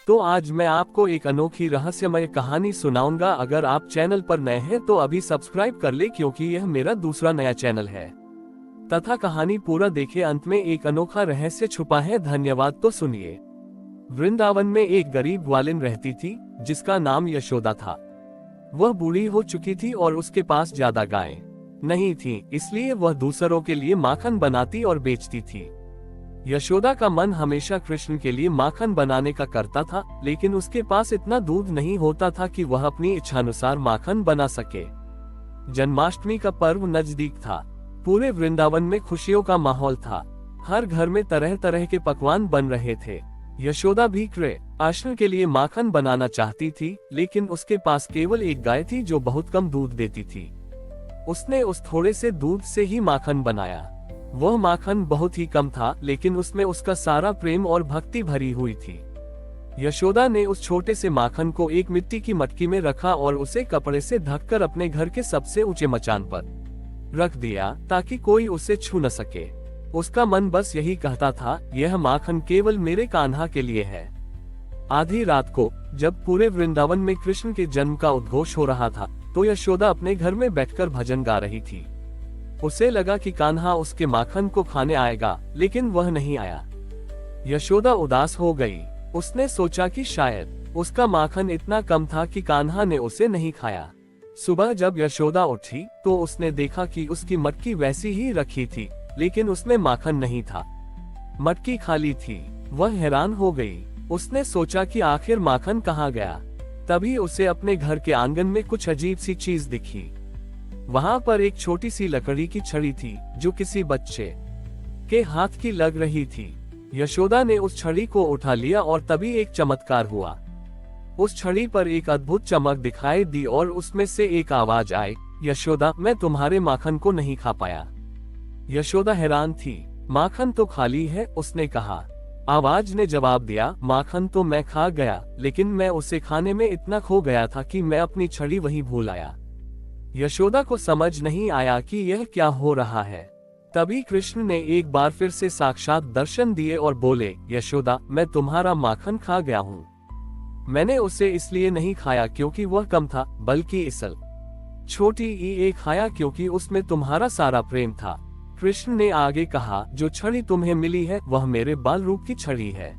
तो आज मैं आपको एक अनोखी रहस्यमय कहानी सुनाऊंगा। अगर आप चैनल पर नए हैं तो अभी सब्सक्राइब कर ले, क्योंकि यह मेरा दूसरा नया चैनल है। तथा कहानी पूरा देखे, अंत में एक अनोखा रहस्य छुपा है। धन्यवाद। तो सुनिए। वृंदावन में एक गरीब ग्वालिन रहती थी, जिसका नाम यशोदा था। वह बूढ़ी हो चुकी थी और उसके पास ज्यादा गायें नहीं थी, इसलिए वह दूसरों के लिए माखन बनाती और बेचती थी। यशोदा का मन हमेशा कृष्ण के लिए माखन बनाने का करता था, लेकिन उसके पास इतना दूध नहीं होता था कि वह अपनी इच्छानुसार माखन बना सके। जन्माष्टमी का पर्व नजदीक था। पूरे वृंदावन में खुशियों का माहौल था। हर घर में तरह तरह के पकवान बन रहे थे। यशोदा भी कृष्ण के लिए माखन बनाना चाहती थी, लेकिन उसके पास केवल एक गाय थी जो बहुत कम दूध देती थी। उसने उस थोड़े से दूध से ही माखन बनाया। वह माखन बहुत ही कम था, लेकिन उसमें उसका सारा प्रेम और भक्ति भरी हुई थी। यशोदा ने उस छोटे से माखन को एक मिट्टी की मटकी में रखा और उसे कपड़े से ढककर अपने घर के सबसे ऊंचे मचान पर रख दिया, ताकि कोई उसे छू न सके। उसका मन बस यही कहता था, यह माखन केवल मेरे कान्हा के लिए है। आधी रात को जब पूरे वृंदावन में कृष्ण के जन्म का उद्घोष हो रहा था, तो यशोदा अपने घर में बैठकर भजन गा रही थी। उसे लगा कि कान्हा उसके माखन को खाने आएगा, लेकिन वह नहीं आया। यशोदा उदास हो गई। उसने सोचा कि शायद उसका माखन इतना कम था कि कान्हा ने उसे नहीं खाया। सुबह जब यशोदा उठी तो उसने देखा कि उसकी मटकी वैसी ही रखी थी, लेकिन उसमें माखन नहीं था। मटकी खाली थी। वह हैरान हो गई। उसने सोचा कि आखिर माखन कहाँ गया। तभी उसे अपने घर के आंगन में कुछ अजीब सी चीज दिखी। वहां पर एक छोटी सी लकड़ी की छड़ी थी, जो किसी बच्चे के हाथ की लग रही थी। यशोदा ने उस छड़ी को उठा लिया और तभी एक चमत्कार हुआ। उस छड़ी पर एक अद्भुत चमक दिखाई दी और उसमें से एक आवाज आई, यशोदा, मैं तुम्हारे माखन को नहीं खा पाया। यशोदा हैरान थी। माखन तो खाली है, उसने कहा। आवाज ने जवाब दिया, माखन तो मैं खा गया, लेकिन मैं उसे खाने में इतना खो गया था कि मैं अपनी छड़ी वहीं भूल आया। यशोदा को समझ नहीं आया कि यह क्या हो रहा है। तभी कृष्ण ने एक बार फिर से साक्षात दर्शन दिए और बोले, यशोदा, मैं तुम्हारा माखन खा गया हूँ। मैंने उसे इसलिए नहीं खाया क्योंकि वह कम था, बल्कि इसल छोटी ही खाया क्योंकि उसमें तुम्हारा सारा प्रेम था। कृष्ण ने आगे कहा, जो छड़ी तुम्हें मिली है वह मेरे बाल रूप की छड़ी है।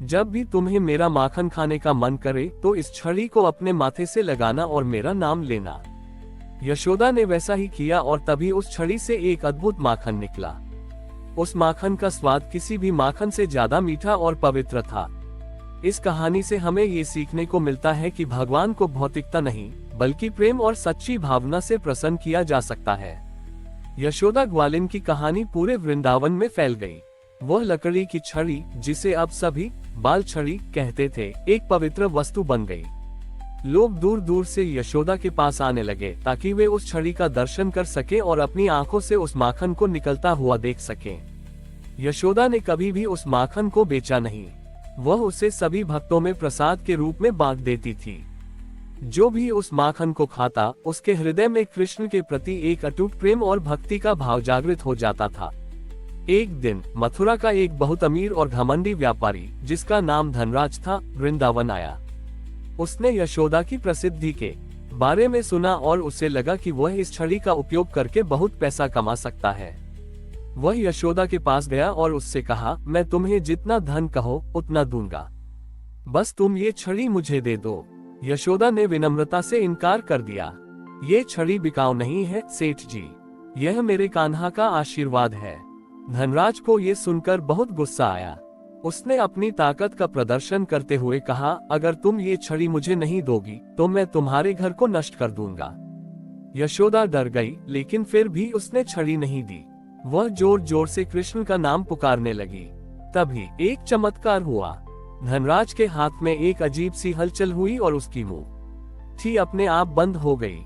जब भी तुम्हें मेरा माखन खाने का मन करे तो इस छड़ी को अपने माथे से लगाना और मेरा नाम लेना। यशोदा ने वैसा ही किया और तभी उस छड़ी से एक अद्भुत माखन निकला। उस माखन का स्वाद किसी भी माखन से ज्यादा मीठा और पवित्र था। इस कहानी से हमें ये सीखने को मिलता है कि भगवान को भौतिकता नहीं, बल्कि प्रेम और सच्ची भावना से प्रसन्न किया जा सकता है। यशोदा ग्वालिन की कहानी पूरे वृंदावन में फैल गई। वह लकड़ी की छड़ी, जिसे अब सभी बाल छड़ी कहते थे, एक पवित्र वस्तु बन गई। लोग दूर दूर से यशोदा के पास आने लगे, ताकि वे उस छड़ी का दर्शन कर सके और अपनी आंखों से उस माखन को निकलता हुआ देख सकें। यशोदा ने कभी भी उस माखन को बेचा नहीं। वह उसे सभी भक्तों में प्रसाद के रूप में बांट देती थी। जो भी उस माखन को खाता, उसके हृदय में कृष्ण के प्रति एक अटूट प्रेम और भक्ति का भाव जागृत हो जाता था। एक दिन मथुरा का एक बहुत अमीर और घमंडी व्यापारी, जिसका नाम धनराज था, वृंदावन आया। उसने यशोदा की प्रसिद्धि के बारे में सुना और उसे लगा कि वह इस छड़ी का उपयोग करके बहुत पैसा कमा सकता है। वह यशोदा के पास गया और उससे कहा, मैं तुम्हें जितना धन कहो उतना दूंगा, बस तुम ये छड़ी मुझे दे दो। यशोदा ने विनम्रता से इनकार कर दिया। ये छड़ी बिकाऊ नहीं है सेठ जी, यह मेरे कान्हा का आशीर्वाद है। धनराज को ये सुनकर बहुत गुस्सा आया। उसने अपनी ताकत का प्रदर्शन करते हुए कहा, अगर तुम ये छड़ी मुझे नहीं दोगी तो मैं तुम्हारे घर को नष्ट कर दूंगा। यशोदा डर गई, लेकिन फिर भी उसने छड़ी नहीं दी। वह जोर जोर से कृष्ण का नाम पुकारने लगी। तभी एक चमत्कार हुआ। धनराज के हाथ में एक अजीब सी हलचल हुई और उसकी मुट्ठी अपने आप बंद हो गई।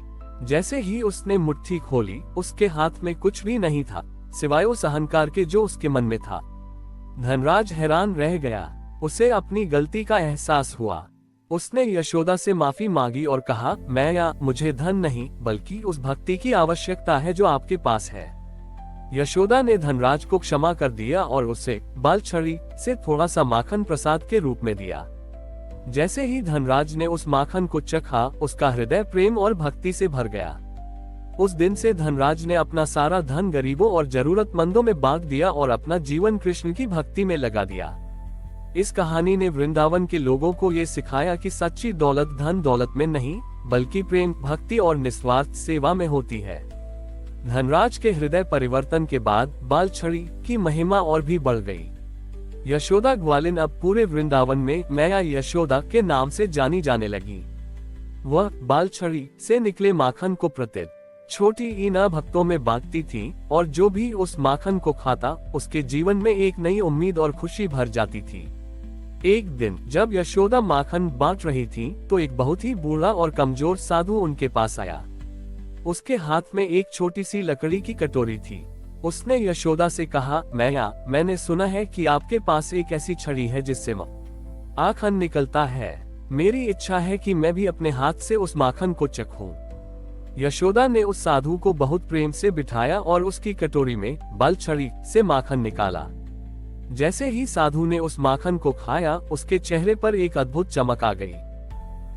जैसे ही उसने मुट्ठी खोली, उसके हाथ में कुछ भी नहीं था, सिवाय उस अहंकार के जो उसके मन में था। धनराज हैरान रह गया। उसे अपनी गलती का एहसास हुआ। उसने यशोदा से माफी मांगी और कहा, मुझे धन नहीं, बल्कि उस भक्ति की आवश्यकता है जो आपके पास है। यशोदा ने धनराज को क्षमा कर दिया और उसे बाल छड़ी से थोड़ा सा माखन प्रसाद के रूप में दिया। जैसे ही धनराज ने उस माखन को चखा, उसका हृदय प्रेम और भक्ति से भर गया। उस दिन से धनराज ने अपना सारा धन गरीबों और जरूरतमंदों में बांट दिया और अपना जीवन कृष्ण की भक्ति में लगा दिया। इस कहानी ने वृंदावन के लोगों को ये सिखाया कि सच्ची दौलत धन दौलत में नहीं, बल्कि प्रेम, भक्ति और निस्वार्थ सेवा में होती है। धनराज के हृदय परिवर्तन के बाद बालछड़ी की महिमा और भी बढ़ गई। यशोदा ग्वालिन अब पूरे वृंदावन में मैया यशोदा के नाम से जानी जाने लगी। वह बालछड़ी से निकले माखन को प्रतिदिन छोटी ईना भक्तों में बांटती थी, और जो भी उस माखन को खाता उसके जीवन में एक नई उम्मीद और खुशी भर जाती थी। एक दिन जब यशोदा माखन बांट रही थी तो एक बहुत ही बूढ़ा और कमजोर साधु उनके पास आया। उसके हाथ में एक छोटी सी लकड़ी की कटोरी थी। उसने यशोदा से कहा, मैया, मैंने सुना है कि आपके पास एक ऐसी छड़ी है जिससे माखन निकलता है। मेरी इच्छा है कि मैं भी अपने हाथ से उस माखन को चखूं। यशोदा ने उस साधु को बहुत प्रेम से बिठाया और उसकी कटोरी में बालछड़ी से माखन निकाला। जैसे ही साधु ने उस माखन को खाया, उसके चेहरे पर एक अद्भुत चमक आ गई।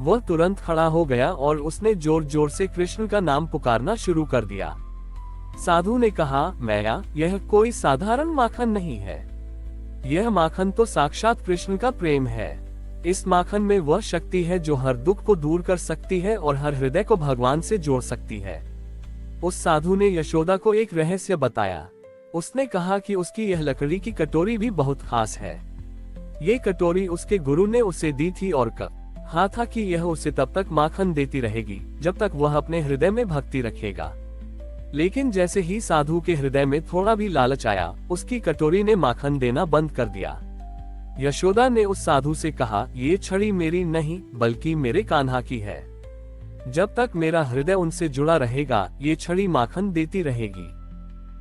वह तुरंत खड़ा हो गया और उसने जोर जोर से कृष्ण का नाम पुकारना शुरू कर दिया। साधु ने कहा, मैया, यह कोई साधारण माखन नहीं है। यह माखन तो साक्षात कृष्ण का प्रेम है। इस माखन में वह शक्ति है जो हर दुख को दूर कर सकती है और हर हृदय को भगवान से जोड़ सकती है। उस साधु ने यशोदा को एक रहस्य बताया। उसने कहा कि उसकी यह लकड़ी की कटोरी भी बहुत खास है। ये कटोरी उसके गुरु ने उसे दी थी और कहा था कि यह उसे तब तक माखन देती रहेगी जब तक वह अपने हृदय में भक्ति रखेगा। लेकिन जैसे ही साधु के हृदय में थोड़ा भी लालच आया, उसकी कटोरी ने माखन देना बंद कर दिया। यशोदा ने उस साधु से कहा, ये छड़ी मेरी नहीं बल्कि मेरे कान्हा की है। जब तक मेरा हृदय उनसे जुड़ा रहेगा, ये छड़ी माखन देती रहेगी।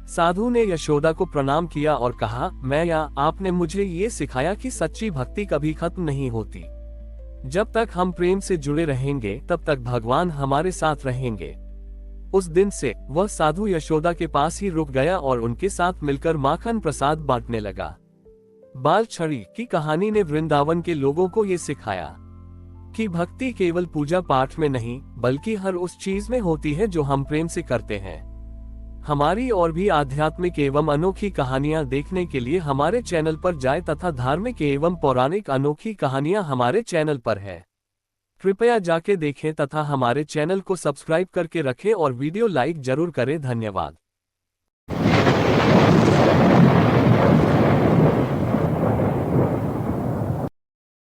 साधु ने यशोदा को प्रणाम किया और कहा, मैया, आपने मुझे ये सिखाया कि सच्ची भक्ति कभी खत्म नहीं होती। जब तक हम प्रेम से जुड़े रहेंगे तब तक भगवान हमारे साथ रहेंगे। उस दिन से वह साधु यशोदा के पास ही रुक गया और उनके साथ मिलकर माखन प्रसाद बांटने लगा। बालछड़ी की कहानी ने वृंदावन के लोगों को ये सिखाया कि भक्ति केवल पूजा पाठ में नहीं, बल्कि हर उस चीज में होती है जो हम प्रेम से करते हैं। हमारी और भी आध्यात्मिक एवं अनोखी कहानियां देखने के लिए हमारे चैनल पर जाएं तथा धार्मिक एवं पौराणिक अनोखी कहानियां हमारे चैनल पर है। कृपया जाके देखें तथा हमारे चैनल को सब्सक्राइब करके रखें और वीडियो लाइक जरूर करें। धन्यवाद।